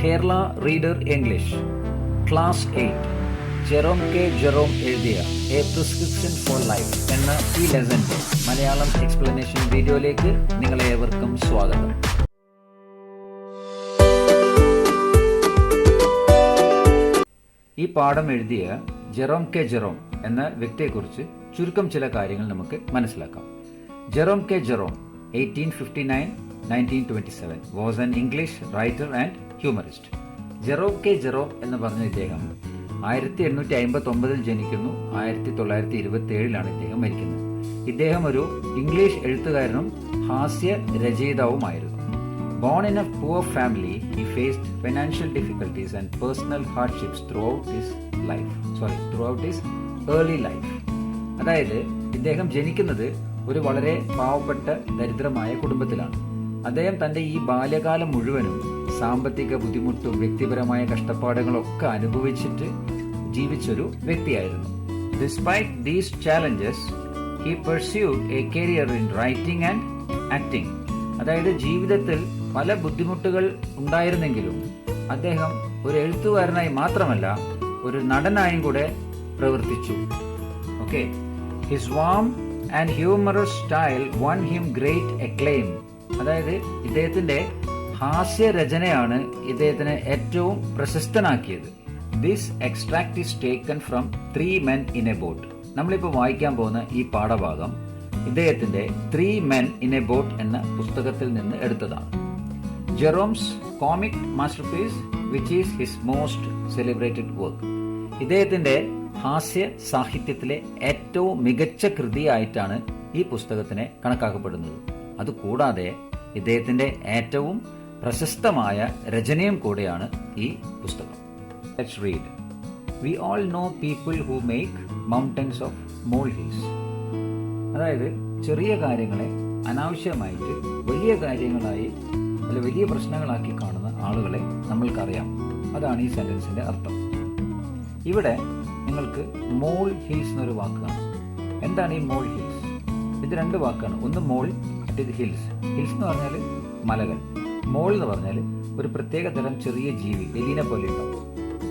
Kerala reader English class 8 Jerome K Jerome എഴുതിയ a prescription for life എന്ന ഈ ലെസന്റെ Malayalam explanation വീഡിയോയിലേക്ക് നിങ്ങളെ ഏവർക്കും സ്വാഗതം. ഈ പാഠം എഴുതിയ ജെറോം കെ ജെറോം എന്ന വ്യക്തിയെക്കുറിച്ച് ചുരുക്കം ചില കാര്യങ്ങൾ നമുക്ക് മനസ്സിലാക്കാം. Jerome K Jerome 1859-1927 was an English writer and humorist. Jerome K Jerome എന്ന് പറഞ്ഞ ഇദ്ദേഹം 1859 ജനിക്കുന്നു. 1927 ഇദ്ദേഹം മരിക്കുന്നത്. ഇദ്ദേഹം ഒരു ഇംഗ്ലീഷ് എഴുത്തുകാരനും ഹാസ്യ രചയിതാവുമായിരുന്നു. Born in a poor family, he faced financial difficulties and personal hardships throughout his early life. അതായത് ഇദ്ദേഹം ജനിക്കുന്നത് ഒരു വളരെ പാവപ്പെട്ട ദരിദ്രമായ കുടുംബത്തിലാണ്. അദ്ദേഹം തൻ്റെ ഈ ബാല്യകാലം മുഴുവനും സാമ്പത്തിക ബുദ്ധിമുട്ടും വ്യക്തിപരമായ കഷ്ടപ്പാടുകളൊക്കെ അനുഭവിച്ചിട്ട് ജീവിച്ചൊരു വ്യക്തിയായിരുന്നു. Despite these challenges, he pursued a career in writing and acting. അതായത് ജീവിതത്തിൽ പല ബുദ്ധിമുട്ടുകൾ ഉണ്ടായിരുന്നെങ്കിലും അദ്ദേഹം ഒരു എഴുത്തുകാരനായി മാത്രമല്ല ഒരു നടനായും കൂടെ പ്രവർത്തിച്ചു. Okay, his warm and humorous style won him great acclaim. അതായത് ഇദ്ദേഹത്തിന്റെ ഹാസ്യരചനയാണ് ഇദ്ദേഹത്തിന് ഏറ്റവും പ്രശസ്തനാക്കിയത്. This extract is taken from 3 Men in a Boat. നമ്മളിപ്പോൾ വായിക്കാൻ പോകുന്ന ഈ പാഠഭാഗം ഇദ്ദേഹത്തിന്റെ 3 Men in a Boat എന്ന പുസ്തകത്തിൽ നിന്ന് എടുത്തതാണ്. Jerome's comic masterpiece which is his most celebrated work. ഇദ്ദേഹത്തിന്റെ ഹാസ്യ സാഹിത്യത്തിലെ ഏറ്റവും മികച്ച കൃതിയായിട്ടാണ് ഈ പുസ്തകത്തിനെ കണക്കാക്കപ്പെടുന്നത്. അതുകൂടാതെ ഇദ്ദേഹത്തിന്റെ ഏറ്റവും പ്രശസ്തമായ രചനയും കൂടെയാണ് ഈ പുസ്തകം. Let's read. We all know people who make mountains of molehills. അതായത് ചെറിയ കാര്യങ്ങളെ അനാവശ്യമായിട്ട് വലിയ കാര്യങ്ങളായി അല്ല വലിയ പ്രശ്നങ്ങളാക്കി കാണുന്ന ആളുകളെ നമ്മൾക്കറിയാം. അതാണ് ഈ സെന്റൻസിന്റെ അർത്ഥം. ഇവിടെ നിങ്ങൾക്ക് മോൾ ഹിൽസ് എന്നൊരു വാക്കാണ്. എന്താണ് ഈ മോൾ ഹിൽസ്? ഇത് 2 വാക്കാണ്. ഒന്ന് മോൾ, മറ്റേത് ഹിൽസ്. ഹിൽസ് എന്ന് പറഞ്ഞാൽ മലകൾ, മോൾ എന്ന് പറഞ്ഞാൽ ഒരു പ്രത്യേക തരം ചെറിയ ജീവി, എലീനെ പോലെ ഉണ്ടാവും.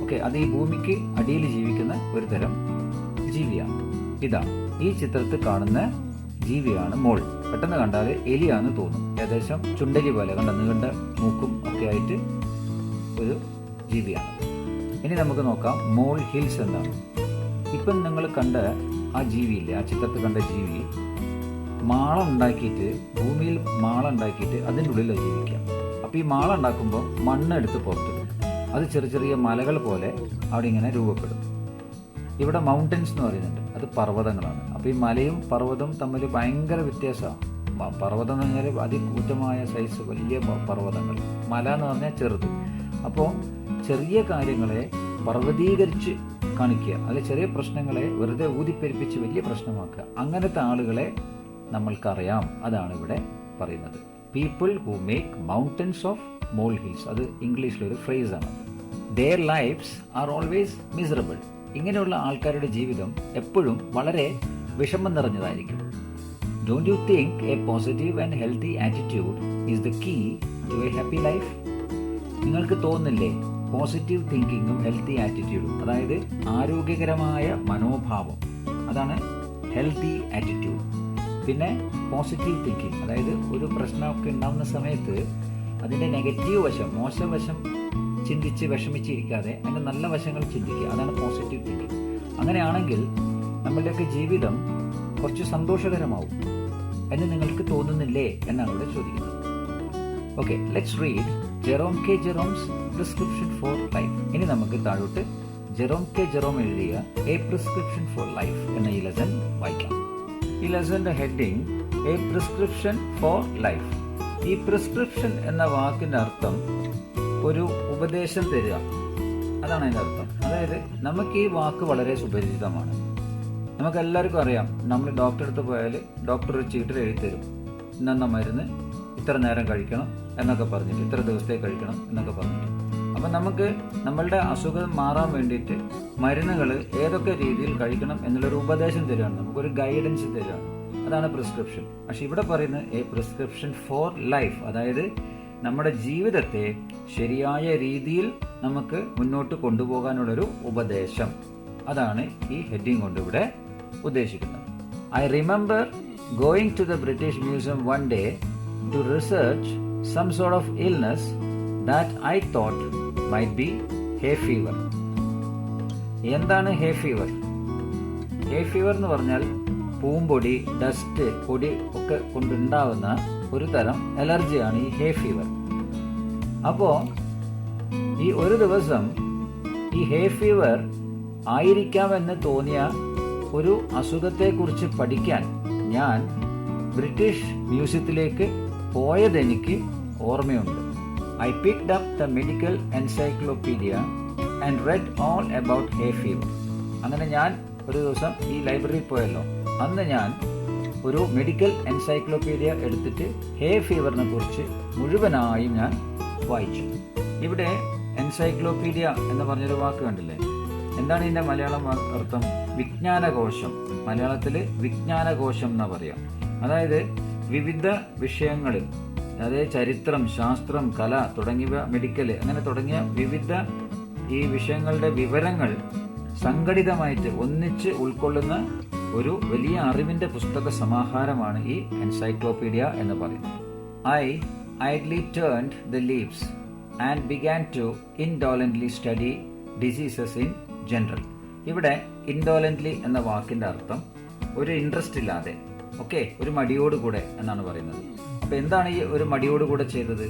ഓക്കെ, അത് ഈ ഭൂമിക്ക് അടിയിൽ ജീവിക്കുന്ന ഒരു തരം ജീവിയാണ്. ഇതാ ഈ ചിത്രത്തിൽ കാണുന്ന ജീവിയാണ് മോൾ. പെട്ടെന്ന് കണ്ടാൽ എലിയാന്ന് തോന്നും. ഏകദേശം ചുണ്ടലി പോലെ കണ്ട നീണ്ട മൂക്കും ഒക്കെ ആയിട്ട് ഒരു ജീവിയാണ്. ഇനി നമുക്ക് നോക്കാം മോൾ ഹിൽസ് എന്താണ്. ഇപ്പം നിങ്ങൾ കണ്ട ആ ജീവിയില്ലേ, ആ ചിത്രത്തിൽ കണ്ട ജീവി മാളം ഉണ്ടാക്കിയിട്ട്, ഭൂമിയിൽ മാളം ഉണ്ടാക്കിയിട്ട് അതിൻ്റെ ഉള്ളിലാണ് ജീവിക്കുക. അപ്പോൾ ഈ മാളം ഉണ്ടാക്കുമ്പോൾ മണ്ണെടുത്ത് പുറത്തിടും. അത് ചെറിയ ചെറിയ മലകൾ പോലെ അവിടെ ഇങ്ങനെ രൂപപ്പെടും. ഇവിടെ മൗണ്ടൻസ് എന്ന് പറയുന്നുണ്ട്, അത് പർവ്വതങ്ങളാണ്. അപ്പോൾ ഈ മലയും പർവ്വതവും തമ്മിൽ ഭയങ്കര വ്യത്യാസമാണ്. പർവ്വതം എന്ന് പറഞ്ഞാൽ അതികൂറ്റമായ സൈസ് വലിയ പർവ്വതങ്ങൾ, മല എന്ന് പറഞ്ഞാൽ ചെറുത്. അപ്പോൾ ചെറിയ കാര്യങ്ങളെ പർവ്വതീകരിച്ച് കാണിക്കുക, അല്ലെങ്കിൽ ചെറിയ പ്രശ്നങ്ങളെ വെറുതെ ഊതിപ്പെരിപ്പിച്ച് വലിയ പ്രശ്നമാക്കുക. അങ്ങനത്തെ ആളുകളെ നമ്മൾക്കറിയാം. അതാണ് ഇവിടെ പറയുന്നത്. People who make mountains of mole hills. അത് ഇംഗ്ലീഷിലൊരു ഫ്രേസാണ്. Their lifes are always miserable. ഇങ്ങനെയുള്ള ആൾക്കാരുടെ ജീവിതം എപ്പോഴും വളരെ വിഷമം നിറഞ്ഞതായിരിക്കും. Don't you think a positive and healthy attitude is the key to a happy life? നിങ്ങൾക്ക് തോന്നുന്നില്ലേ പോസിറ്റീവ് തിങ്കിങ്ങും ഹെൽത്തി ആറ്റിറ്റ്യൂഡും, അതായത് ആരോഗ്യകരമായ മനോഭാവം, അതാണ് ഹെൽത്തി ആറ്റിറ്റ്യൂഡ്. പിന്നെ പോസിറ്റീവ് തിങ്കിങ്, അതായത് ഒരു പ്രശ്നമൊക്കെ ഉണ്ടാകുന്ന സമയത്ത് അതിൻ്റെ നെഗറ്റീവ് വശം, മോശവശം ചിന്തിച്ച് വിഷമിച്ചിരിക്കാതെ അതിൻ്റെ നല്ല വശങ്ങൾ ചിന്തിക്കുക, അതാണ് പോസിറ്റീവ് തിങ്കിങ്. അങ്ങനെയാണെങ്കിൽ നമ്മളുടെയൊക്കെ ജീവിതം കുറച്ച് സന്തോഷകരമാവും എന്ന് നിങ്ങൾക്ക് തോന്നുന്നില്ലേ എന്നാണ് ഇവിടെ ചോദിക്കുന്നത്. Okay, let's read Jerome K Jerome's prescription for life. ഇനി നമുക്ക് താഴോട്ട് ജെറോം കെ ജെറോം എഴുതിയ എ പ്രിസ്ക്രിപ്ഷൻ ഫോർ ലൈഫ് എന്ന ഈ ലെസൺ വായിക്കാം. ഈ ലെസന്റെ heading a prescription for life. ഈ പ്രിസ്ക്രിപ്ഷൻ എന്ന വാക്കിന്റെ അർത്ഥം ഒരു ഉപദേശം തരിക, അതാണ് അതിൻ്റെ അർത്ഥം. അതായത് നമുക്ക് ഈ വാക്ക് വളരെ സുപരിചിതമാണ്. നമുക്ക് എല്ലാവർക്കും അറിയാം, നമ്മൾ ഡോക്ടറെ അടുത്ത് പോയാൽ ഡോക്ടർ ഒരു ചീട്ടിൽ എഴുതി തരും. ഇന്ന മരുന്ന് ഇത്ര നേരം കഴിക്കണം എന്നൊക്കെ പറഞ്ഞിട്ട്, ഇത്ര ദിവസത്തേക്ക് കഴിക്കണം എന്നൊക്കെ പറഞ്ഞിട്ട്. അപ്പം നമുക്ക് നമ്മളുടെ അസുഖം മാറാൻ വേണ്ടിയിട്ട് മരുന്നുകൾ ഏതൊക്കെ രീതിയിൽ കഴിക്കണം എന്നുള്ളൊരു ഉപദേശം തരികയാണ്, നമുക്കൊരു ഗൈഡൻസ് തരികയാണ്. അതാണ് പ്രിസ്ക്രിപ്ഷൻ. പക്ഷെ ഇവിടെ പറയുന്നത് എ പ്രിസ്ക്രിപ്ഷൻ ഫോർ ലൈഫ്, അതായത് നമ്മുടെ ജീവിതത്തെ ശരിയായ രീതിയിൽ നമുക്ക് മുന്നോട്ട് കൊണ്ടുപോകാനുള്ളൊരു ഉപദേശം. അതാണ് ഈ ഹെഡിങ് കൊണ്ട് ഇവിടെ ഉദ്ദേശിക്കുന്നത്. I remember going to the British Museum one day to research some sort of illness that I thought might be hay fever. എന്താണ് ഹേ ഫീവർ? ഹേ ഫീവർ എന്ന് പറഞ്ഞാൽ പൂമ്പൊടി, ഡസ്റ്റ്, പൊടി ഒക്കെ കൊണ്ടുണ്ടാവുന്ന ഒരു തരം അലർജിയാണ് ഈ ഹേ ഫീവർ. അപ്പോൾ ഈ ഒരു ദിവസം ഈ ഹേ ഫീവർ ആയിരിക്കാമെന്ന് തോന്നിയ ഒരു അസുഖത്തെക്കുറിച്ച് പഠിക്കാൻ ഞാൻ ബ്രിട്ടീഷ് മ്യൂസിയത്തിലേക്ക് പോയതെനിക്ക് ഓർമ്മയുണ്ട്. I picked up the medical encyclopaedia and read all about hay fever. അങ്ങനെ ഞാൻ ഒരു ദിവസം ഈ ലൈബ്രറിയിൽ പോയല്ലോ, അന്ന് ഞാൻ ഒരു മെഡിക്കൽ എൻസൈക്ലോപീഡിയ എടുത്തിട്ട് ഹേ ഫീവറിനെ കുറിച്ച് മുഴുവനായും ഞാൻ വായിച്ചു. ഇവിടെ എൻസൈക്ലോപീഡിയ എന്ന് പറഞ്ഞൊരു വാക്ക് കണ്ടില്ലേ? എന്താണ് ഇതിൻ്റെ മലയാളം അർത്ഥം? വിജ്ഞാനകോശം. മലയാളത്തിൽ വിജ്ഞാനകോശം എന്നാ പറയാം. അതായത് വിവിധ വിഷയങ്ങളിൽ, അതായത് ചരിത്രം, ശാസ്ത്രം, കല തുടങ്ങിയവ, മെഡിക്കൽ, അങ്ങനെ തുടങ്ങിയ വിവിധ ഈ വിഷയങ്ങളുടെ വിവരങ്ങൾ സംഘടിതമായിട്ട് ഒന്നിച്ച് ഉൾക്കൊള്ളുന്ന ഒരു വലിയ അറിവിന്റെ പുസ്തക സമാഹാരമാണ് ഈ എൻസൈക്ലോപീഡിയ എന്ന് പറയുന്നത്. I idly turned the leaves and began to indolently study diseases in general. ഇവിടെ ഇൻഡോലൻ്റ്ലി എന്ന വാക്കിന്റെ അർത്ഥം ഒരു ഇൻട്രസ്റ്റ് ഇല്ലാതെ, ഒരു മടിയോടുകൂടെ എന്നാണ് പറയുന്നത്. അപ്പൊ എന്താണ് ഈ ഒരു മടിയോടുകൂടെ ചെയ്തത്?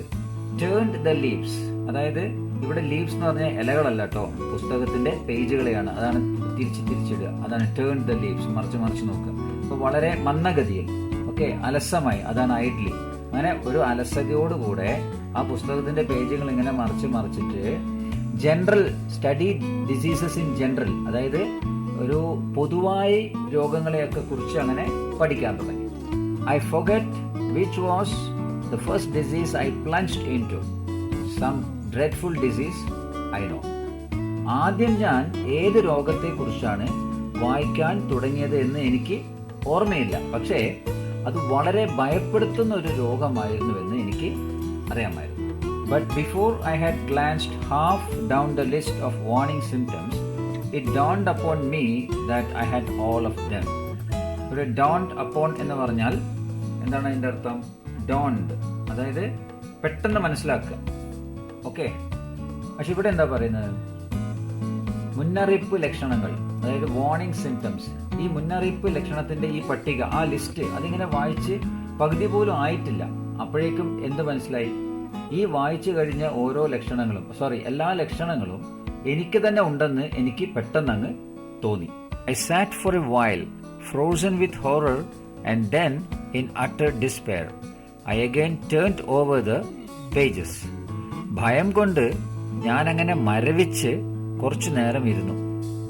Turned the leaves. അതായത് ഇവിടെ ലീവ്സ് എന്ന് പറഞ്ഞാൽ ഇലകളല്ല കേട്ടോ, പുസ്തകത്തിന്റെ പേജുകളെയാണ്. അതാണ് തിരിച്ചിടുക, അതാണ് ടേൺ ദ ലീവ്സ്, മറിച്ച് നോക്കുക. അപ്പൊ വളരെ മന്ദഗതിയിൽ, അലസമായി, അതാണ് ഐഡ്ലി. അങ്ങനെ ഒരു അലസതയോടുകൂടെ ആ പുസ്തകത്തിന്റെ പേജുകൾ ഇങ്ങനെ മറിച്ചിട്ട് general study diseases in general, അതായത് ഒരു പൊതുവായി രോഗങ്ങളെയൊക്കെ കുറിച്ച് അങ്ങനെ പഠിക്കാൻ തുടങ്ങി. I forget which was the first disease I plunged into. Some dreadful disease I know. ആദ്യം ഞാൻ ഏത് രോഗത്തെക്കുറിച്ചാണ് വായിക്കാൻ തുടങ്ങിയത് എന്ന് എനിക്ക് ഓർമ്മയില്ല, പക്ഷേ അത് വളരെ ഭയപ്പെടുത്തുന്ന ഒരു രോഗമായിരുന്നുവെന്ന് എനിക്ക് അറിയാമായിരുന്നു. But before I had glanced half down the list of warning symptoms, it dawned upon me that I had all of them. ഇവിടെ dawned upon എന്ന് പറഞ്ഞാൽ എന്താണ് അതിൻ്റെ അർത്ഥം? dawned, അതായത് പെട്ടെന്ന് മനസ്സിലാക്കുക. പക്ഷെ ഇവിടെ എന്താ പറയുന്നത്? മുന്നറിയിപ്പ് ലക്ഷണങ്ങൾ, അതായത് വാർണിംഗ് സിംറ്റംസ്. ഈ മുന്നറിയിപ്പ് ലക്ഷണത്തിന്റെ ഈ പട്ടിക, ആ ലിസ്റ്റ്, അതിങ്ങനെ വായിച്ച് പകുതി പോലും ആയിട്ടില്ല, അപ്പോഴേക്കും എന്ത് മനസ്സിലായി? ഈ വായിച്ചു കഴിഞ്ഞ ഓരോ ലക്ഷണങ്ങളും, എല്ലാ ലക്ഷണങ്ങളും എനിക്ക് തന്നെ ഉണ്ടെന്ന് എനിക്ക് പെട്ടെന്ന് അങ്ങ് തോന്നി. I sat for a while frozen with horror and then in utter despair I again turned over the pages. ഭയം കൊണ്ട് ഞാൻ അങ്ങനെ മരവിച്ച് കുറച്ചു നേരം ഇരുന്നു.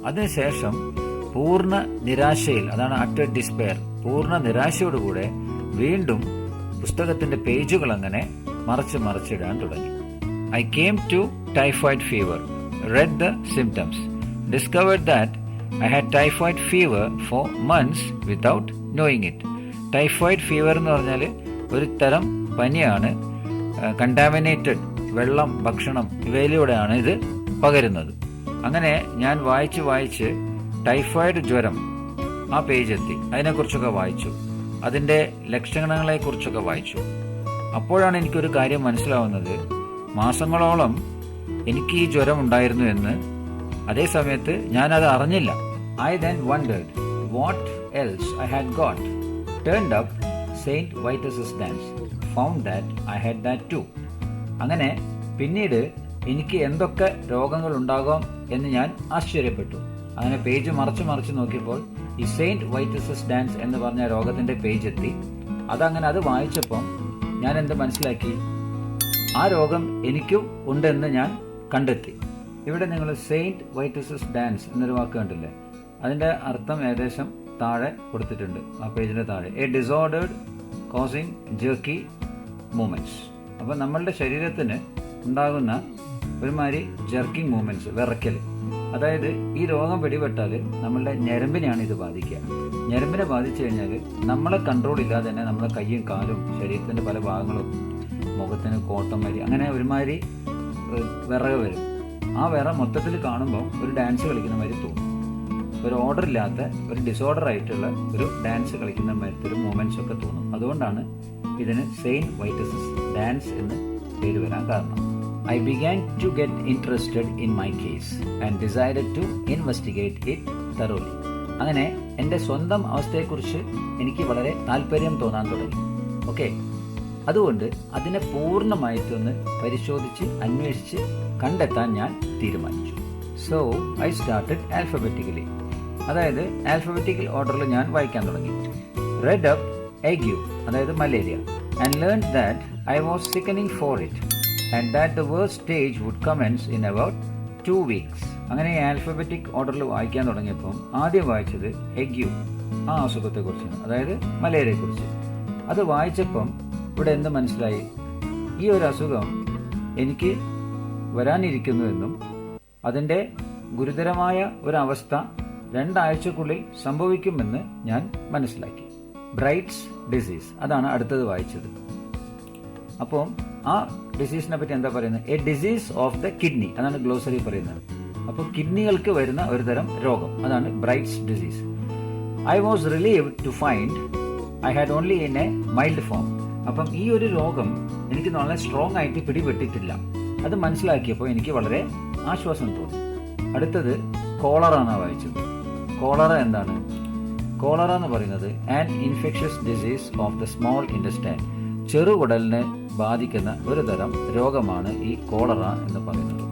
അതിനുശേഷം പൂർണ്ണ നിരാശയിൽ, അതാണ് അറ്റർ ഡിസ്പെയർ, പൂർണ്ണ നിരാശയോടുകൂടെ വീണ്ടും പുസ്തകത്തിന്റെ പേജുകൾ അങ്ങനെ മറിച്ചിടാൻ തുടങ്ങി. I came to typhoid fever, read the symptoms, discovered that I had typhoid fever for months without knowing it. Typhoid fever എന്ന് പറഞ്ഞാൽ ഒരു തരം പനിയാണ്. കണ്ടാമിനേറ്റഡ് വെള്ളം, ഭക്ഷണം ഇവയിലൂടെയാണ് ഇത് പകരുന്നത്. അങ്ങനെ ഞാൻ വായിച്ച് ടൈഫോയിഡ് ജ്വരം ആ പേജെത്തി. അതിനെക്കുറിച്ചൊക്കെ വായിച്ചു, അതിൻ്റെ ലക്ഷണങ്ങളെക്കുറിച്ചൊക്കെ വായിച്ചു. അപ്പോഴാണ് എനിക്കൊരു കാര്യം മനസ്സിലാവുന്നത്, മാസങ്ങളോളം എനിക്ക് ഈ ജ്വരം ഉണ്ടായിരുന്നു എന്ന്. അതേ സമയത്ത് ഞാനത് അറിഞ്ഞില്ല. I then wondered what else I had got. Turned up saint Vitus's dance, found that I had that too. അങ്ങനെ പിന്നീട് എനിക്ക് എന്തൊക്കെ രോഗങ്ങൾ ഉണ്ടാകാം എന്ന് ഞാൻ ആശ്ചര്യപ്പെട്ടു. അങ്ങനെ പേജ് മറിച്ച് നോക്കിയപ്പോൾ ഈ സെയിന്റ് വൈറ്റസസ് ഡാൻസ് എന്ന് പറഞ്ഞ രോഗത്തിന്റെ പേജ് എത്തി. അത് വായിച്ചപ്പോൾ ഞാൻ എന്ത് മനസ്സിലാക്കി? ആ രോഗം എനിക്കും ഉണ്ടെന്ന് ഞാൻ കണ്ടെത്തി. ഇവിടെ നിങ്ങൾ സെയിന്റ് വൈറ്റസസ് ഡാൻസ് എന്നൊരു വാക്ക് കണ്ടില്ലേ? അതിന്റെ അർത്ഥം ഏകദേശം താഴെ കൊടുത്തിട്ടുണ്ട്, ആ പേജിന്റെ താഴെ. A disordered causing jerky movements. അപ്പം നമ്മളുടെ ശരീരത്തിന് ഉണ്ടാകുന്ന ഒരുമാതിരി ജെർക്കിംഗ് മൂവ്മെന്റ്സ്, വിറയ്ക്കൽ. അതായത് ഈ രോഗം പിടിപെട്ടാൽ നമ്മളുടെ ഞരമ്പിനെയാണ് ഇത് ബാധിക്കുക. ഞരമ്പിനെ ബാധിച്ചു കഴിഞ്ഞാൽ നമ്മളെ കൺട്രോൾ ഇല്ലാതെ തന്നെ നമ്മളെ കയ്യും കാലും ശരീരത്തിന്റെ പല ഭാഗങ്ങളും മുഖത്തിന് കോട്ടമരി, അങ്ങനെ ഒരുമാതിരി വിറക് വരും. ആ വിറ മൊത്തത്തിൽ കാണുമ്പോൾ ഒരു ഡാൻസ് കളിക്കുന്ന മാതിരി തോന്നും. ഒരു ഓർഡർ ഇല്ലാത്ത, ഒരു ഡിസോർഡർ ആയിട്ടുള്ള ഒരു ഡാൻസ് കളിക്കുന്ന മാതിരത്തെ ഒരു മൂമെന്റ്സ് ഒക്കെ തോന്നും. അതുകൊണ്ടാണ് ഇതിന് സെയിൻ വൈറ്റസിസ് ഡാൻസ് എന്ന് പേര് വരാൻ കാരണം. I began to get interested in my case and decided to investigate it thoroughly. അങ്ങനെ എൻ്റെ സ്വന്തം അവസ്ഥയെക്കുറിച്ച് എനിക്ക് വളരെ താല്പര്യം തോന്നാൻ തുടങ്ങി. ഓക്കെ, അതുകൊണ്ട് അതിനെ പൂർണ്ണമായിട്ടൊന്ന് പരിശോധിച്ച് അന്വേഷിച്ച് കണ്ടെത്താൻ ഞാൻ തീരുമാനിച്ചു. സോ ഐ സ്റ്റാർട്ടഡ് ആൽഫബറ്റിക്കലി, അതായത് ആൽഫബറ്റിക്കൽ ഓർഡറിൽ ഞാൻ വായിക്കാൻ തുടങ്ങി. റെഡ് അപ്പ് ague, അതായത് malaria, and learned that I was sickening for it and that the worst stage would commence in about 2 weeks. അങ്ങനെ ആൽഫബറ്റിക് ഓർഡറിൽ വായിക്കാൻ തുടങ്ങിയപ്പോൾ ആദ്യം വായിച്ചത് ague, ആ അസുഖത്തെക്കുറിച്ചാണ്, അതായത് മലേറിയയെക്കുറിച്ച്. അത് വായിച്ചപ്പം ഇവിടെ എന്ത് മനസ്സിലായി? ഈ ഒരു അസുഖം എനിക്ക് വരാനിരിക്കുന്നുവെന്നും അതിൻ്റെ ഗുരുതരമായ ഒരവസ്ഥ 2 ആഴ്ചക്കുള്ളിൽ സംഭവിക്കുമെന്ന് ഞാൻ മനസ്സിലാക്കി. ബ്രൈറ്റ്സ് ഡിസീസ്, അതാണ് അടുത്തത് വായിച്ചത്. അപ്പോൾ ആ ഡിസീസിനെ പറ്റി എന്താ പറയുന്നത്? A disease of the kidney, അതാണ് ഗ്ലോസറി പറയുന്നത്. അപ്പോൾ കിഡ്നികൾക്ക് വരുന്ന ഒരു തരം രോഗം, അതാണ് Bright's disease. I was relieved to find I had only in a mild form. അപ്പം ഈ ഒരു രോഗം എനിക്ക് വളരെ സ്ട്രോങ് ആയിട്ട് പിടിപെട്ടിട്ടില്ല. അത് മനസ്സിലാക്കിയപ്പോൾ എനിക്ക് വളരെ ആശ്വാസം തോന്നി. അടുത്തത് കോളറ ആണ് വായിച്ചത്. കോളറ എന്താണ്? കോളറ എന്ന് പറയുന്നത് an infectious disease of the small intestine, ചെറുകുടലിനെ ബാധിക്കുന്ന ഒരു തരം രോഗമാണ് ഈ കോളറ എന്ന് പറയുന്നത്.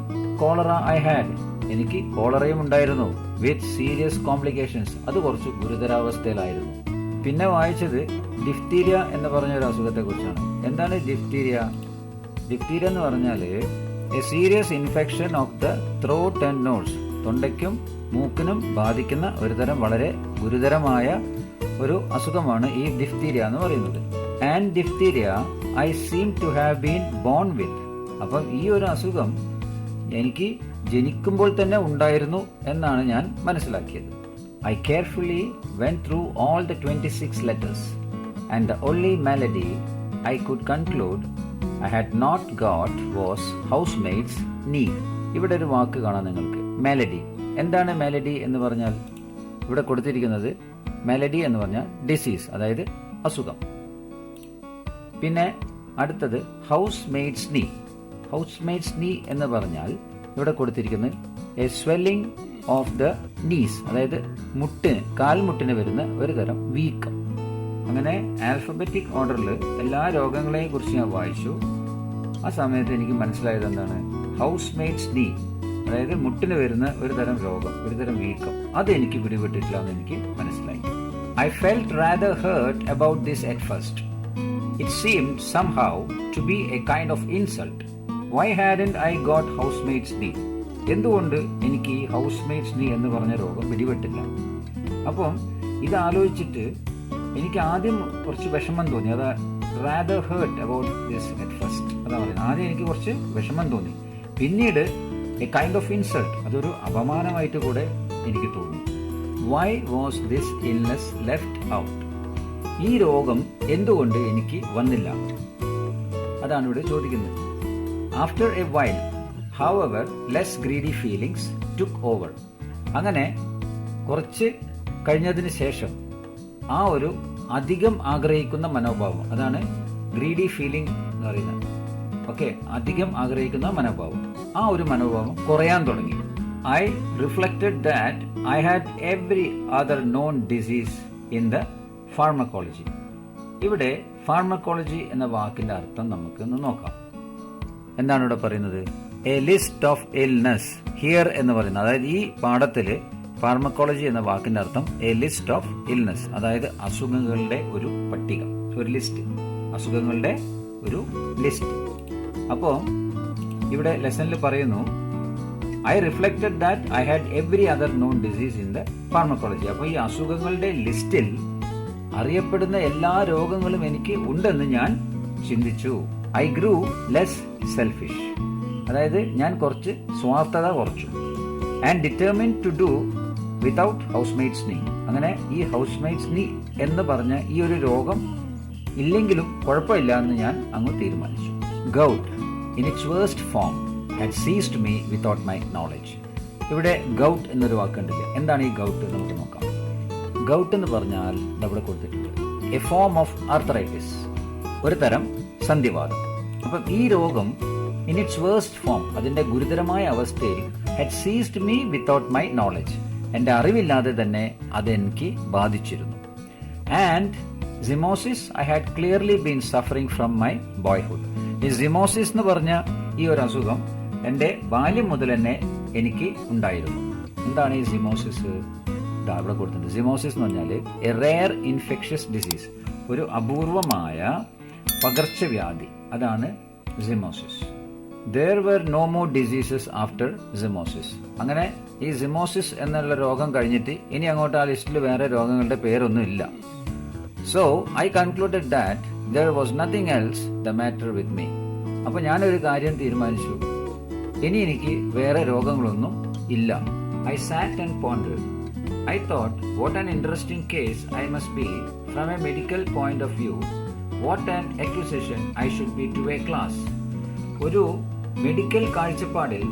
കോളറ ഐ ഹാഡ്, എനിക്ക് കോളറയും ഉണ്ടായിരുന്നു. വിത്ത് സീരിയസ് കോംപ്ലിക്കേഷൻസ്, അത് കുറച്ച് ഗുരുതരാവസ്ഥയിലായിരുന്നു. പിന്നെ വായിച്ചത് ഡിഫ്തീരിയ എന്ന് പറഞ്ഞ ഒരു അസുഖത്തെ കുറിച്ചാണ്. എന്താണ് ഡിഫ്തീരിയ? ഡിഫ്തീരിയ എന്ന് പറഞ്ഞാൽ a serious infection of the throat and nose, തൊണ്ടയ്ക്കും മൂക്കിനും ബാധിക്കുന്ന ഒരു തരം വളരെ ഗുരുതരമായ ഒരു അസുഖമാണ് ഈ ഡിഫ്തീരിയ എന്ന് പറയുന്നത്. And diphtheria I seem to have been born with. അപ്പം ഈ ഒരു അസുഖം എനിക്ക് ജനിക്കുമ്പോൾ തന്നെ ഉണ്ടായിരുന്നു എന്നാണ് ഞാൻ മനസ്സിലാക്കിയത്. I carefully went through all the 26 letters and the only malady I could conclude I had not got was housemaid's knee. ഇവിടെ ഒരു വാക്ക് കാണാം നിങ്ങൾക്ക്, മെലഡി. എന്താണ് മെലഡി എന്ന് പറഞ്ഞാൽ? ഇവിടെ കൊടുത്തിരിക്കുന്നത് മെലഡി എന്ന് പറഞ്ഞാൽ ഡിസീസ്, അതായത് അസുഖം. പിന്നെ അടുത്തത് ഹൗസ്മെയ്ഡ്സ് നീ. ഹൗസ്മെയ്ഡ്സ് നീ എന്ന് പറഞ്ഞാൽ ഇവിടെ കൊടുത്തിരിക്കുന്നത് a swelling of the knees, അതായത് മുട്ടിന്, കാൽമുട്ടിന് വരുന്ന ഒരു തരം വീക്കം. അങ്ങനെ ആൽഫബറ്റിക് ഓർഡറിൽ എല്ലാ രോഗങ്ങളെയും കുറിച്ച് ഞാൻ വായിച്ചു. ആ സമയത്ത് എനിക്ക് മനസ്സിലായത് എന്താണ്? ഹൗസ്മെയ്ഡ്സ് നീ, അതായത് മുട്ടിന് വരുന്ന ഒരു തരം രോഗം, ഒരു തരം വീക്കം, അത് എനിക്ക് പിടിപെട്ടിട്ടില്ല എന്ന് എനിക്ക് മനസ്സിലായി. I felt rather hurt about this at first. It seemed somehow to be a kind of insult. Why hadn't I got housemaid's knee? എന്തുകൊണ്ട് എനിക്ക് ഈ ഹൗസ്മെയ്ഡ്സ് നീ എന്ന് പറഞ്ഞ രോഗം പിടിപെട്ടില്ല? അപ്പം ഇത് ആലോചിച്ചിട്ട് എനിക്ക് ആദ്യം കുറച്ച് വിഷമം തോന്നി. അതാ rather hurt about this at first, അതാ പറയുന്നത്. ആദ്യം എനിക്ക് കുറച്ച് വിഷമം തോന്നി. പിന്നീട് എ കൈൻഡ് ഓഫ് ഇൻസൾട്ട്, അതൊരു അപമാനമായിട്ട് കൂടെ എനിക്ക് തോന്നി. Why was this illness left out? ഈ രോഗം എന്തുകൊണ്ട് എനിക്ക് വന്നില്ല? അതാണ് ഇവിടെ ചോദിക്കുന്നത്. After A while however less greedy feelings took over. അങ്ങനെ കുറച്ച് കഴിഞ്ഞതിന് ശേഷം ആ ഒരു അധികം ആഗ്രഹിക്കുന്ന മനോഭാവം, അതാണ് ഗ്രീഡി ഫീലിംഗ് എന്ന് പറയുന്നത്. ഓക്കെ, അധികം ആഗ്രഹിക്കുന്ന മനോഭാവം, ആ ഒരു മനോഭാവം കുറയാൻ തുടങ്ങി. I reflected that I had every other non disease in the pharmacology. ഇവിടെ ഫാർമക്കോളജി എന്ന വാക്കിന്റെ അർത്ഥം നമുക്ക് ഒന്ന് നോക്കാം. എന്താണ് ഇവിടെ പറയുന്നത്? A list of illness here എന്ന് പറയുന്നത്, അതായത് ഈ പാഠത്തില് ഫാർമക്കോളജി എന്ന വാക്കിന്റെ അർത്ഥം എ ലിസ്റ്റ് ഓഫ് ഇൽനെസ്, അതായത് അസുഖങ്ങളുടെ ഒരു പട്ടിക, ഒരു ലിസ്റ്റ്, അസുഖങ്ങളുടെ ഒരു ലിസ്റ്റ്. അപ്പോൾ ഇവിടെ ലെസണിൽ പറയുന്നു I reflected that I had every other non disease in the pharmacology. അപ്പോൾ ഈ അസുഖങ്ങളുടെ ലിസ്റ്റിൽ അറിയപ്പെടുന്ന എല്ലാ രോഗങ്ങളും എനിക്ക് ഉണ്ടെന്ന് ഞാൻ ചിന്തിച്ചു. ഐ ഗ്രൂ ലെസ് സെൽഫിഷ്, അതായത് ഞാൻ കുറച്ച് സ്വാർത്ഥത കുറച്ചു. And determined to do without housemaid's knee. അങ്ങനെ ഈ ഹൗസ്മെയ്ഡ്സ് നീ എന്ന് പറഞ്ഞ ഈ ഒരു രോഗം ഇല്ലെങ്കിലും കുഴപ്പമില്ല എന്ന് ഞാൻ അങ്ങ് തീരുമാനിച്ചു. gout in its worst form had seized me without my knowledge. ഇവിടെ ഗൗട്ട് എന്നൊരു വാക്കുണ്ടല്ലേ, എന്താണ് ഈ ഗൗട്ട് നമുക്ക് നോക്കാം. ഗൗട്ട് എന്ന് പറഞ്ഞാൽ ഇവിടെ കൊടുത്തിട്ടുണ്ട് എ ഫോം ഓഫ് ആർത്രൈറ്റിസ്, ഒരു തരം സന്ധിവാതം. അപ്പം ഈ രോഗം ഇൻ ഇറ്റ്സ് വേഴ്സ്റ്റ് ഫോം, അതിന്റെ ഗുരുതരമായ അവസ്ഥയിൽ had seized me without my knowledge, എൻ്റെ അറിവില്ലാതെ തന്നെ അതെനിക്ക് ബാധിച്ചിരുന്നു. And zymosis I had clearly been suffering from my boyhood. ഈ സിമോസിസ് എന്ന് പറഞ്ഞ ഈ ഒരു അസുഖം എൻ്റെ ബാല്യം മുതൽ തന്നെ എനിക്ക് ഉണ്ടായിരുന്നു. എന്താണ് ഈ സിമോസിസ്? ഇവിടെ കൊടുത്തിട്ടുണ്ട്. സിമോസിസ് എന്ന് പറഞ്ഞാൽ എ റെയർ ഇൻഫെക്ഷ്യസ് ഡിസീസ്, ഒരു അപൂർവമായ പകർച്ചവ്യാധി, അതാണ് സിമോസിസ്. There were no more diseases after zimosis. അങ്ങനെ ഈ സിമോസിസ് എന്നുള്ള രോഗം കഴിഞ്ഞിട്ട് ഇനി അങ്ങോട്ട് ആ ലിസ്റ്റിൽ വേറെ രോഗങ്ങളുടെ പേരൊന്നും ഇല്ല. So I concluded that there was nothing else the matter with me. അപ്പോൾ ഞാനൊരു കാര്യം തീരുമാനിച്ചു, ഇനി എനിക്ക് വേറെ രോഗങ്ങളൊന്നും ഇല്ല. I sat and pondered. I thought what an interesting case I must be from a medical point of view. What an acquisition I should be to a class. ഒരു medical കാഴ്ചപ്പാടിൽ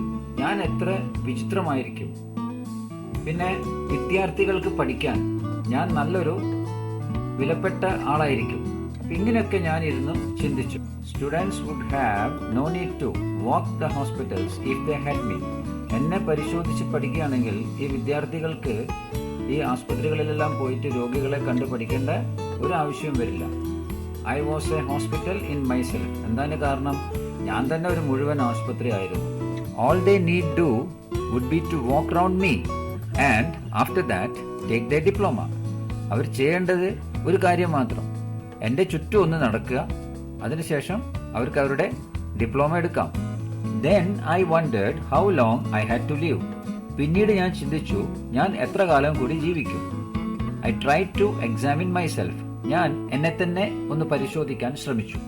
ഞാൻ എത്ര വിചിത്രമായിരിക്കും. പിന്നെ വിദ്യാർത്ഥികൾക്ക് പഠിക്കാൻ ഞാൻ നല്ലൊരു വിലപ്പെട്ട ആളായിരിക്കും. ഇങ്ങനെയൊക്കെ ഞാൻ ഇരുന്ന് ചിന്തിച്ചു. Students would have no need to walk the hospitals if they had me. എന്നെ പരിശോധിച്ച് പഠിക്കുകയാണെങ്കിൽ ഈ വിദ്യാർത്ഥികൾക്ക് ഈ ആസ്പത്രികളിലെല്ലാം പോയിട്ട് രോഗികളെ കണ്ടു പഠിക്കേണ്ട ഒരു ആവശ്യവും വരില്ല. I was a hospital in myself. എന്താണ് കാരണം? ഞാൻ തന്നെ ഒരു മുഴുവൻ ആശുപത്രി ആയിരുന്നു. All they need do would be to walk round me and after that take the diploma. അവർ ചെയ്യേണ്ടത് ഒരു കാര്യം മാത്രം, എൻ്റെ ചുറ്റും ഒന്ന് നടക്കുക, അതിനുശേഷം അവർക്ക് അവരുടെ ഡിപ്ലോമ എടുക്കാം. Then I wondered how long I had to live. പിന്നീട് ഞാൻ ചിന്തിച്ചു, ഞാൻ എത്ര കാലം കൂടി ജീവിക്കും. I try to examine myself. ഞാൻ എന്നെ തന്നെ ഒന്ന് പരിശോധിക്കാൻ ശ്രമിച്ചു.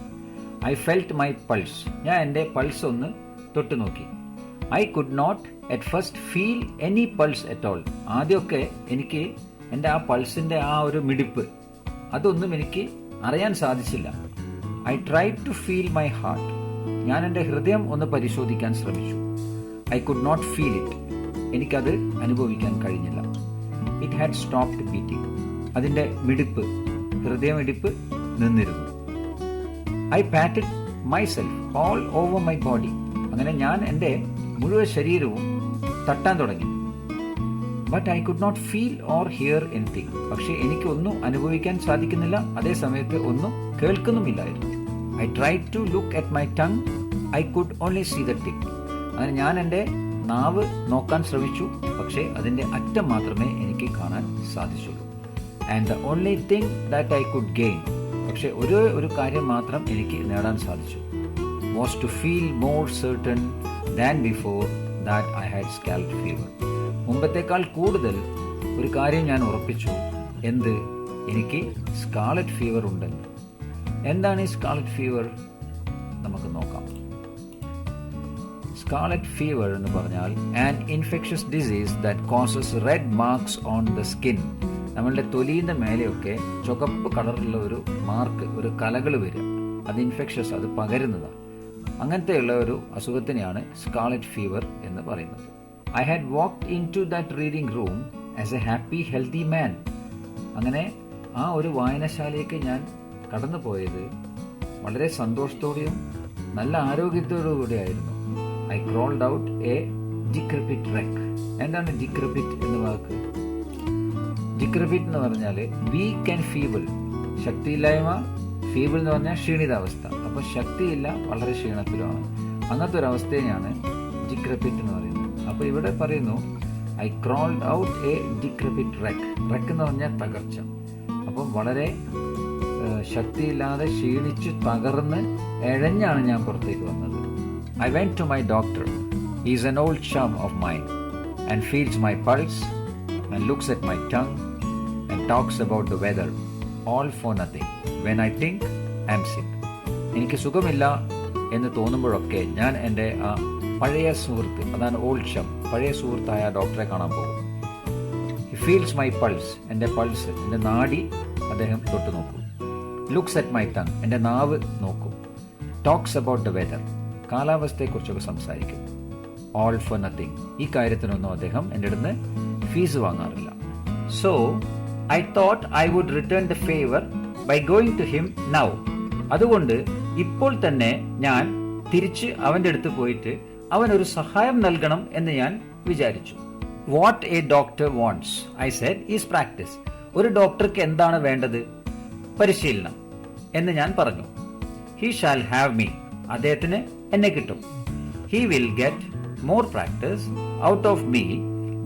I felt my pulse. ഞാൻ എൻ്റെ പൾസ് ഒന്ന് തൊട്ടു നോക്കി. I could not at first feel any pulse at all. ആദ്യമൊക്കെ എനിക്ക് എൻ്റെ ആ പൾസിൻ്റെ ആ ഒരു മിടിപ്പ് അതൊന്നും എനിക്ക് അറിയാൻ സാധിച്ചില്ല. I try to feel my heart. ഞാൻ എൻ്റെ ഹൃദയം ഒന്ന് പരിശോധിക്കാൻ ശ്രമിച്ചു. I could not feel it. എനിക്കത് അനുഭവിക്കാൻ കഴിഞ്ഞില്ല. It had stopped beating. അതിൻ്റെ മിടിപ്പ്, ഹൃദയമിടിപ്പ് നിന്നിരുന്നു. I patted myself all over my body. അങ്ങനെ ഞാൻ എൻ്റെ മുഴുവൻ ശരീരവും തട്ടാൻ തുടങ്ങി. But I could not feel or hear anything. പക്ഷെ എനിക്ക് ഒന്നും അനുഭവിക്കാൻ സാധിക്കുന്നില്ല, അതേ സമയത്ത് ഒന്നും കേൾക്കുന്നുമില്ലായിരുന്നു. I try to look at my tongue. I could only see the tip. അങ്ങനെ ഞാൻ എൻ്റെ നാവ് നോക്കാൻ ശ്രമിച്ചു, പക്ഷേ അതിൻ്റെ അറ്റം മാത്രമേ എനിക്ക് കാണാൻ സാധിച്ചുള്ളൂ. And the only thing that I could gain, പക്ഷെ ഒരു കാര്യം മാത്രം എനിക്ക് നേടാൻ സാധിച്ചു. Was to feel more certain than before that I had scarlet fever. മുമ്പത്തേക്കാൾ കൂടുതൽ ഒരു കാര്യം ഞാൻ ഉറപ്പിച്ചു. എന്ത്? എനിക്ക് സ്കാർലറ്റ് ഫീവർ ഉണ്ടെന്ന്. എന്താണ് ഈ സ്കാർലറ്റ് ഫീവർ? നമുക്ക് നോക്കാം. സ്കാർലറ്റ് ഫീവർ എന്ന് പറഞ്ഞാൽ an infectious disease that causes red marks on the skin. നമ്മളുടെ തൊലിയുടെ മേലെയൊക്കെ ചുവപ്പ് കളറുള്ള ഒരു മാർക്ക്, ഒരു കലകൾ വരിക, അത് ഇൻഫെക്ഷ്യസ്, അത് പകരുന്നതാണ്. അങ്ങനത്തെയുള്ള ഒരു അസുഖത്തിനെയാണ് സ്കാർലറ്റ് ഫീവർ എന്ന് പറയുന്നത്. I had walked into that reading room as a happy, healthy man. അങ്ങനെ ആ ഒരു വായനശാലയ്ക്ക് ഞാൻ കടന്നു പോയത് വളരെ സന്തോഷത്തോടെയും നല്ല ആരോഗ്യത്തോടുകൂടിയായിരുന്നു. I crawled out a decrepit wreck. എന്താണ് decrepit എന്ന വാക്ക്? decrepit എന്ന് പറഞ്ഞാൽ weak and feeble, ശക്തിയില്ലായ്മ. ഫീബിൾ എന്ന് പറഞ്ഞാൽ ക്ഷീണിതാവസ്ഥ. അപ്പോൾ ശക്തിയില്ല, വളരെ ക്ഷീണത്തിലാണ്. അങ്ങനത്തെ ഒരു അവസ്ഥയെയാണ് decrepit എന്ന് പറയുന്നത്. അപ്പോൾ ഇവിടെ പറയുന്നു I crawled out a decrepit wreck. Wreck എന്ന് പറഞ്ഞാൽ തകർച്ച. അപ്പം വളരെ ശക്തിയില്ലാതെ ക്ഷീണിച്ച് തകർന്ന് എഴഞ്ഞാണ് ഞാൻ പുറത്തേക്ക് വന്നത്. I went to my doctor. Is an old chum of mine and feels my pulse and looks at my tongue and talks about the weather, all for nothing. When I think I'm sick. എനിക്ക് സുഖമില്ല എന്ന് തോന്നുമ്പോഴൊക്കെ ഞാൻ എൻ്റെ ആ പഴയ സുഹൃത്ത്, അതാണ് old chum, പഴയ സുഹൃത്തായ ഡോക്ടറെ കാണാൻ പോകും. He feels my pulse. എൻ്റെ പൾസ്, എൻ്റെ നാഡി അദ്ദേഹം തൊട്ട് നോക്കും. Looks at my tongue. എൻ്റെ നാവ് നോക്കും. ടോക്സ് അബൌട്ട് ദ വെദർ, കാലാവസ്ഥയെക്കുറിച്ചൊക്കെ സംസാരിക്കും. ഓൾ ഫോർ നത്തിങ്, ഈ കാര്യത്തിനൊന്നും അദ്ദേഹം എൻ്റെ അടുത്ത് ഫീസ് വാങ്ങാറില്ല. So I thought I would return the favour by going to him now. അതുകൊണ്ട് ഇപ്പോൾ തന്നെ ഞാൻ തിരിച്ച് അവൻ്റെ അടുത്ത് പോയിട്ട് അവനൊരു സഹായം നൽകണം എന്ന് ഞാൻ വിചാരിച്ചു. What a doctor wants, I said, is practice. ഒരു ഡോക്ടർക്ക് എന്താണ് വേണ്ടത്? പരിശീലനം എന്ന് ഞാൻ പറഞ്ഞു. ഹി ഷാൽ ഹാവ് മീ, അദ്ദേഹത്തിന് എന്നെ കിട്ടും. He will get more practice out of me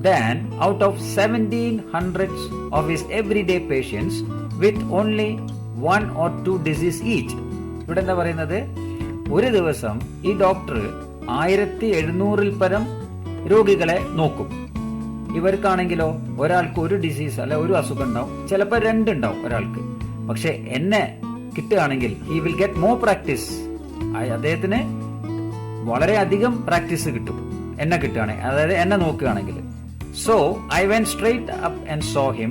than out of 1700 of his everyday patients with only 1 or 2 disease each. ഇവിടെ എന്താ പറയുന്നത്? ഒരു ദിവസം ഈ ഡോക്ടർ 1700 പരം രോഗികളെ നോക്കും. ഇവർക്കാണെങ്കിലോ ഒരാൾക്ക് ഒരു ഡിസീസ് അല്ല ഒരു അസുഖം ഉണ്ടാവും, ചിലപ്പോൾ 2 ഉണ്ടാവും ഒരാൾക്ക്. പക്ഷെ എന്നെ കിട്ടുകയാണെങ്കിൽ he will get more practice, അദ്ദേഹത്തിന് വളരെ അധികം പ്രാക്ടീസ് കിട്ടും എന്നെ കിട്ടുകയാണെങ്കിൽ, അതായത് എന്നെ നോക്കുകയാണെങ്കിൽ. So I went straight up and saw him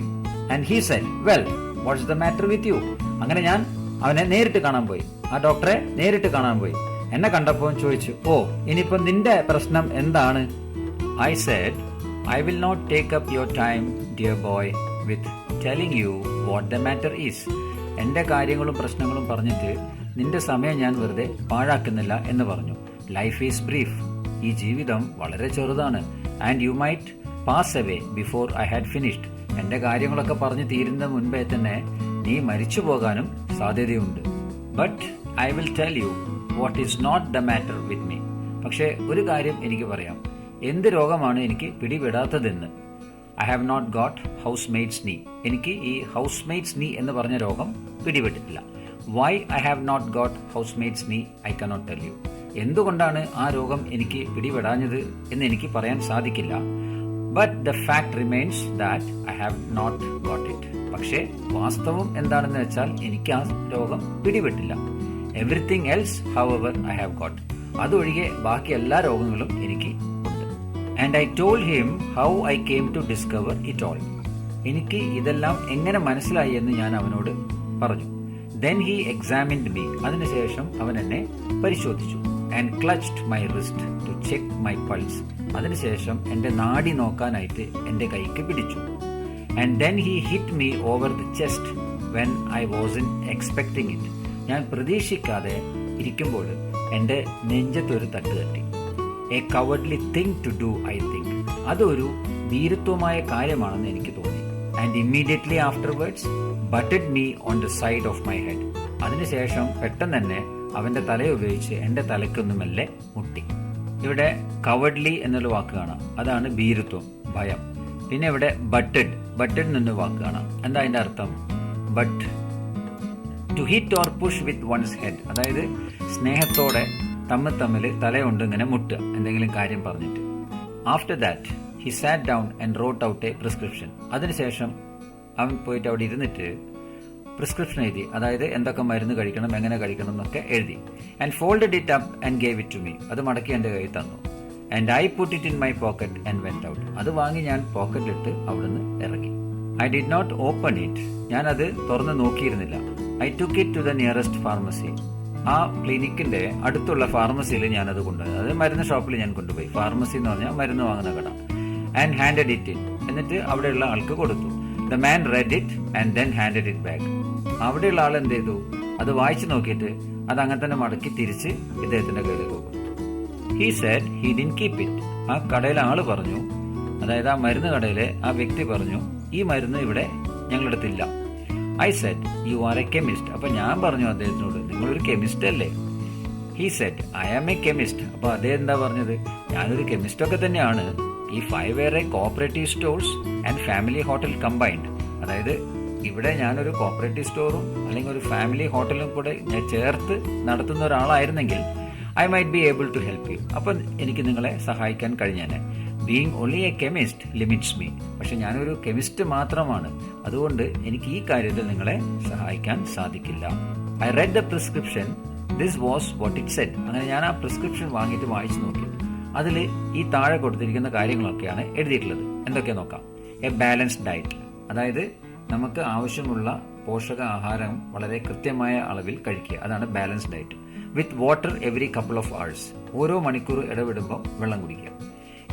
and he said, well, what's the matter with you? അങ്ങനെ ഞാൻ അവനെ നേരിട്ട് കാണാൻ പോയി, ആ ഡോക്ടറെ നേരിട്ട് കാണാൻ പോയി. എന്നെ കണ്ടപ്പോൾ ചോദിച്ചു, ഓ, ഇനിയിപ്പോ നിന്റെ പ്രശ്നം എന്താണ്? I said, I will not take up your time dear boy with telling you what the matter is. എന്റെ കാര്യങ്ങളും പ്രശ്നങ്ങളും പറഞ്ഞിട്ട് നിന്റെ സമയം ഞാൻ വെറുതെ പാഴാക്കുന്നില്ല എന്ന് പറഞ്ഞു. ലൈഫ് ഈസ് ബ്രീഫ്, ഈ ജീവിതം വളരെ ചെറുതാണ്. And you might pass away before I had finished. എന്റെ കാര്യങ്ങളൊക്കെ പറഞ്ഞു തീരുന്ന മുൻപേ തന്നെ നീ മരിച്ചു പോകാനും സാധ്യതയുണ്ട്. But I will tell you what is not the matter with me. പക്ഷേ ഒരു കാര്യം എനിക്ക് പറയാം, എന്ത് രോഗമാണ് എനിക്ക് പിടിപെടാത്തതെന്ന്. I have not got house maid's knee. എനിക്ക് ഈ ഹൗസ് മെയ്ഡ്സ് നീ എന്ന് പറഞ്ഞ രോഗം പിടിപെട്ടിട്ടില്ല. Why I have not got house maid's knee I cannot tell you. എന്തുകൊണ്ടാണ് ആ രോഗം എനിക്ക് പിടിപെടാഞ്ഞത് എന്ന് എനിക്ക് പറയാൻ സാധിക്കില്ല. But the fact remains that I have not got it. പക്ഷേ വാസ്തവം എന്താണെന്ന് വെച്ചാൽ എനിക്ക് ആ രോഗം പിടിപെട്ടില്ല. Everything else however I have got. അതൊഴികെ ബാക്കി എല്ലാ രോഗങ്ങളും എനിക്ക് ഉണ്ട്. And I told him how I came to discover it all. എനിക്ക് ഇതെല്ലാം എങ്ങനെ മനസ്സിലായി എന്ന് ഞാൻ അവനോട് പറഞ്ഞു. Then he examined me. അതിനുശേഷം അവൻ എന്നെ പരിശോധിച്ചു. And clutched my wrist to check my pulse. അതിനുശേഷം എന്റെ നാഡി നോക്കാനായിട്ട് എന്റെ കൈക്ക് പിടിച്ചു. And then he hit me over the chest when I wasn't expecting it. ഞാൻ പ്രതീക്ഷിക്കാതെ ഇരിക്കുമ്പോൾ എന്റെ നെഞ്ചത്തൊരു തട്ട് തട്ടി. A cowardly thing to do, I think. അതൊരു ധീരത്വമായ കാര്യമാണെന്ന് എനിക്ക് തോന്നി. And immediately afterwards butted me on the side of my head. അതിനുശേഷം പെട്ടെന്ന് തന്നെ അവന്റെ തലയുപയോഗിച്ച് എന്റെ തലയ്ക്കൊന്ന് മെല്ലെ മുട്ടി. ഇവിടെ കവർഡ്ലി എന്നുള്ള വാക്ക് കാണാം, അതാണ് ഭീരുത്വം, ഭയം. പിന്നെ ഇവിടെ ബട്ടഡ് എന്നൊരു വാക്ക് കാണാം. എന്താ അതിന്റെ അർത്ഥം? But to hit or push with one's head, അതായത് സ്നേഹത്തോടെ തമ്മിൽ തലയുണ്ട് ഇങ്ങനെ മുട്ടുക, എന്തെങ്കിലും കാര്യം പറഞ്ഞിട്ട്. After that he sat down and wrote out a prescription. അതിനുശേഷം അവൻ പോയിട്ട് അവിടെ ഇരുന്നിട്ട് പ്രിസ്ക്രിപ്ഷൻ എഴുതി, അതായത് എന്തൊക്കെ മരുന്ന് കഴിക്കണം, എങ്ങനെ കഴിക്കണം എന്നൊക്കെ എഴുതി. And folded it up and gave it to me. അത് മടക്കി എൻ്റെ കയ്യിൽ തന്നു. And I put it in my pocket and went out. അത് വാങ്ങി ഞാൻ പോക്കറ്റിലിട്ട് അവിടുന്ന് ഇറങ്ങി. I did not open it. ഞാൻ അത് തുറന്ന് നോക്കിയിരുന്നില്ല. I took it to the nearest pharmacy. ആ ക്ലിനിക്കിന്റെ അടുത്തുള്ള ഫാർമസിയിൽ ഞാനത് കൊണ്ടുപോയി. അത് മരുന്ന് ഷോപ്പിൽ ഞാൻ കൊണ്ടുപോയി. ഫാർമസി എന്ന് പറഞ്ഞാൽ മരുന്ന് വാങ്ങുന്ന കട. And handed it in. എന്നിട്ട് അവിടെയുള്ള ആൾക്ക് കൊടുത്തു. The man red it and then handed it back. അവിടെയുള്ള ആൾ എന്ത് ചെയ്തു? അത് വായിച്ചു നോക്കിയിട്ട് അത് അങ്ങനെ തന്നെ മടക്കി തിരിച്ച് ഇദ്ദേഹത്തിന്റെ കയ്യിലേക്ക് കൊടുത്തു. He said he didn't keep it. ആ കടയിലെ ആള് പറഞ്ഞു, അതായത് ആ മരുന്ന് കടയിലെ ആ വ്യക്തി പറഞ്ഞു, ഈ മരുന്ന് ഇവിടെ ഞങ്ങളടുത്തില്ല. I said you are a chemist. അപ്പൊ ഞാൻ പറഞ്ഞു അദ്ദേഹത്തിനോട്, നിങ്ങളൊരു കെമിസ്റ്റ് അല്ലേ? He said I am a chemist. അപ്പൊ അദ്ദേഹം എന്താ പറഞ്ഞത്? ഞാനൊരു കെമിസ്റ്റ് ഒക്കെ തന്നെയാണ്. ഈ 5 വേറെ cooperative stores and family hotel combined. അതായത് ഇവിടെ ഞാനൊരു കോപ്പറേറ്റീവ് സ്റ്റോറും അല്ലെങ്കിൽ ഒരു ഫാമിലി ഹോട്ടലും കൂടെ ഞാൻ ചേർത്ത് നടത്തുന്ന ഒരാളായിരുന്നെങ്കിൽ I might be able to help you. അപ്പം എനിക്ക് നിങ്ങളെ സഹായിക്കാൻ കഴിഞ്ഞേനെ. Being only a chemist limits me. പക്ഷെ ഞാനൊരു കെമിസ്റ്റ് മാത്രമാണ്, അതുകൊണ്ട് എനിക്ക് ഈ കാര്യത്തിൽ നിങ്ങളെ സഹായിക്കാൻ സാധിക്കില്ല. I read the prescription, this was what it said. അങ്ങനെ ഞാൻ ആ പ്രിസ്ക്രിപ്ഷൻ വാങ്ങിയിട്ട് വായിച്ചു നോക്കി. അതിൽ ഈ താഴെ കൊടുത്തിരിക്കുന്ന കാര്യങ്ങളൊക്കെയാണ് എഴുതിയിട്ടുള്ളത്. എന്തൊക്കെയാ നോക്കാം. എ ബാലൻസ്ഡ് ഡയറ്റ്, അതായത് നമുക്ക് ആവശ്യമുള്ള പോഷക ആഹാരം വളരെ കൃത്യമായ അളവിൽ കഴിക്കുക, അതാണ് balanced diet. With water every couple of hours. ഓരോ മണിക്കൂർ ഇടവിടുമ്പോൾ വെള്ളം കുടിക്കുക.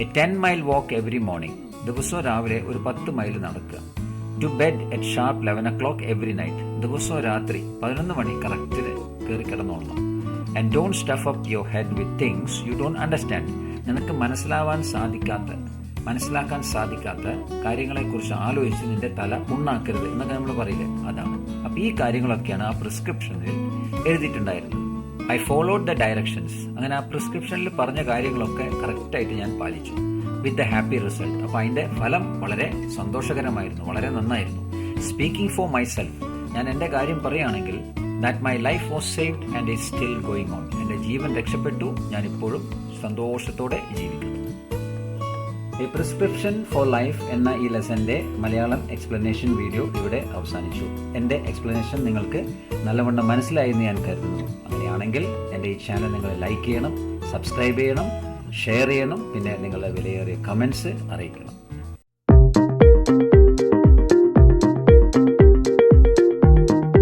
A 10-mile walk every morning. ദിവസവും രാവിലെ ഒരു 10 മൈൽ നടക്കുക. To bed at sharp 11 o'clock every night. ദിവസവും രാത്രി 11 മണി കറക്റ്റിന് കയറി കിടന്നോളണം. And don't stuff up your head with things you don't understand. നിനക്ക് മനസ്സിലാക്കാൻ സാധിക്കാത്ത കാര്യങ്ങളെക്കുറിച്ച് ആലോചിച്ച് നിന്റെ തല പുണ്ണാക്കരുത് എന്നൊക്കെ നമ്മൾ പറയില്ലേ, അതാണ്. അപ്പൊ ഈ കാര്യങ്ങളൊക്കെയാണ് ആ പ്രിസ്ക്രിപ്ഷനിൽ എഴുതിയിട്ടുണ്ടായിരുന്നത്. I followed the directions. അങ്ങനെ ആ പ്രിസ്ക്രിപ്ഷനിൽ പറഞ്ഞ കാര്യങ്ങളൊക്കെ കറക്റ്റായിട്ട് ഞാൻ പാലിച്ചു. With the happy result. അപ്പൊ അതിന്റെ ഫലം വളരെ സന്തോഷകരമായിരുന്നു, വളരെ നന്നായിരുന്നു. സ്പീക്കിംഗ് ഫോർ മൈസെൽഫ്, ഞാൻ എന്റെ കാര്യം പറയുകയാണെങ്കിൽ, that my life was saved and is still going on. എന്റെ ജീവൻ രക്ഷപ്പെട്ടു, ഞാൻ ഇപ്പോഴും സന്തോഷത്തോടെ ജീവിക്കുന്നു. എ പ്രിസ്ക്രിപ്ഷൻ ഫോർ ലൈഫ് എന്ന ഈ ലെസന്റെ മലയാളം എക്സ്പ്ലനേഷൻ വീഡിയോ ഇവിടെ അവസാനിച്ചു. എൻ്റെ എക്സ്പ്ലനേഷൻ നിങ്ങൾക്ക് നല്ലവണ്ണം മനസ്സിലായി എന്ന് ഞാൻ കരുതുന്നു. അങ്ങനെയാണെങ്കിൽ എൻ്റെ ഈ ചാനൽ നിങ്ങൾ ലൈക്ക് ചെയ്യണം, സബ്സ്ക്രൈബ് ചെയ്യണം, ഷെയർ ചെയ്യണം, പിന്നെ നിങ്ങളുടെ വിലയേറിയ കമൻസ് അറിയിക്കണം.